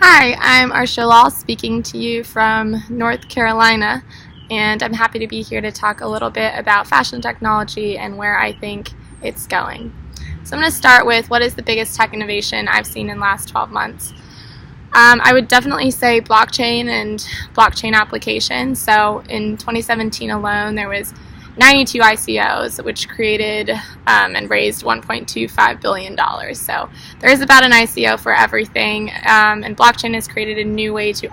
Hi, I'm Arshiya speaking to you from North Carolina, and I'm happy to be here to talk a little bit about fashion technology and where I think it's going. So I'm going to start with what is the biggest tech innovation I've seen in the last 12 months. I would definitely say blockchain and blockchain applications. So in 2017 alone, there was 92 ICOs, which created and raised $1.25 billion. So there is about an ICO for everything, and blockchain has created a new way to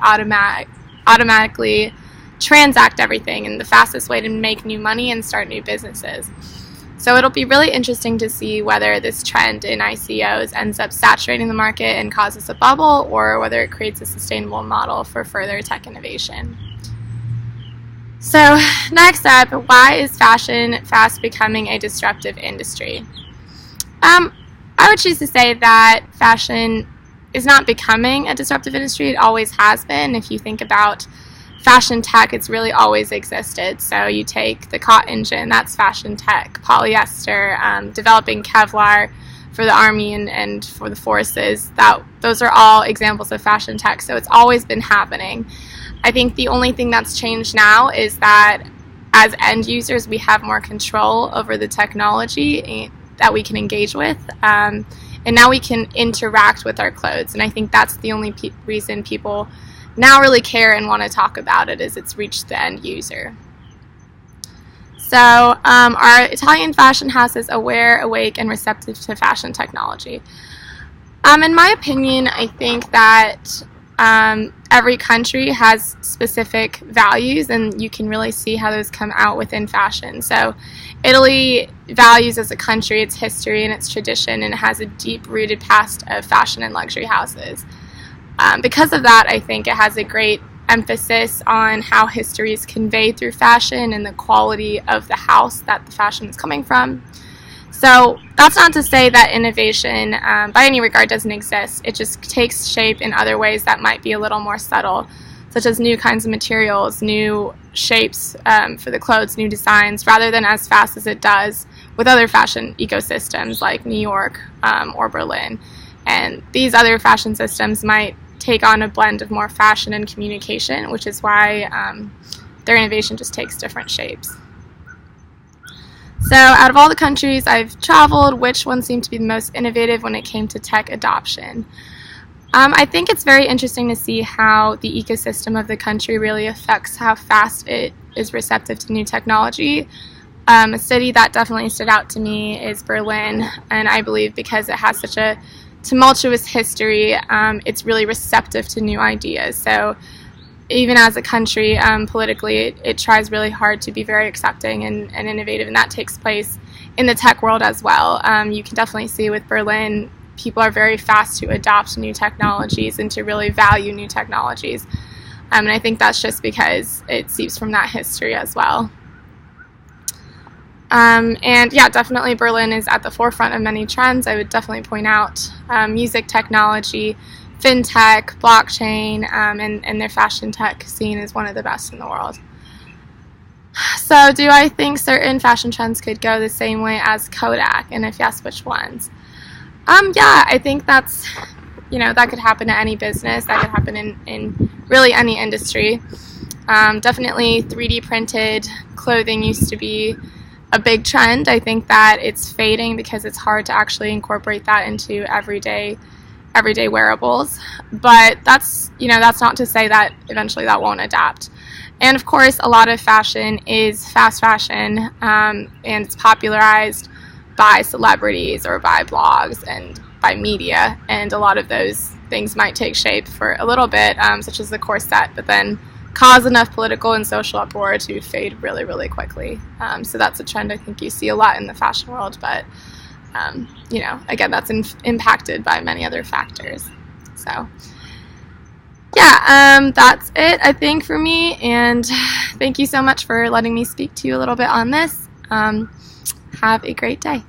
automatically transact everything and the fastest way to make new money and start new businesses. So it'll be really interesting to see whether this trend in ICOs ends up saturating the market and causes a bubble, or whether it creates a sustainable model for further tech innovation. So next up, why is fashion fast becoming a disruptive industry? I would choose to say that fashion is not becoming a disruptive industry. It always has been. If you think about fashion tech, it's really always existed. So you take the cotton engine, that's fashion tech. Polyester, developing Kevlar for the army and for the forces, those are all examples of fashion tech. So it's always been happening. I think the only thing that's changed now is that as end users, we have more control over the technology that we can engage with, and now we can interact with our clothes. And I think that's the only reason people now really care and want to talk about it, is it's reached the end user. So our Italian fashion house is aware, awake, and receptive to fashion technology. In my opinion, I think that every country has specific values, and you can really see how those come out within fashion. So Italy values as a country its history and its tradition, and it has a deep-rooted past of fashion and luxury houses. Because of that, I think it has a great emphasis on how history is conveyed through fashion and the quality of the house that the fashion is coming from. So that's not to say that innovation by any regard doesn't exist. It just takes shape in other ways that might be a little more subtle, such as new kinds of materials, new shapes for the clothes, new designs, rather than as fast as it does with other fashion ecosystems like New York or Berlin. And these other fashion systems might take on a blend of more fashion and communication, which is why their innovation just takes different shapes. So out of all the countries I've traveled, which one seemed to be the most innovative when it came to tech adoption? I think it's very interesting to see how the ecosystem of the country really affects how fast it is receptive to new technology. A city that definitely stood out to me is Berlin, and I believe because it has such a tumultuous history, it's really receptive to new ideas. So even as a country, politically, it tries really hard to be very accepting and innovative, and that takes place in the tech world as well. You can definitely see with Berlin, people are very fast to adopt new technologies and to really value new technologies. And I think that's just because it seeps from that history as well. And yeah, definitely Berlin is at the forefront of many trends. I would definitely point out music technology, fintech, blockchain, and their fashion tech scene is one of the best in the world. So do I think certain fashion trends could go the same way as Kodak? And if yes, which ones? Yeah, I think that's, that could happen to any business. That could happen in really any industry. Definitely 3D printed clothing used to be a big trend. I think that it's fading because it's hard to actually incorporate that into everyday wearables, but that's not to say that eventually that won't adapt. And of course, a lot of fashion is fast fashion, and it's popularized by celebrities or by blogs and by media, and a lot of those things might take shape for a little bit, such as the corset, but then cause enough political and social uproar to fade really, really quickly. So that's a trend I think you see a lot in the fashion world, but again, that's impacted by many other factors. So yeah, that's it, I think, for me, and thank you so much for letting me speak to you a little bit on this. Have a great day.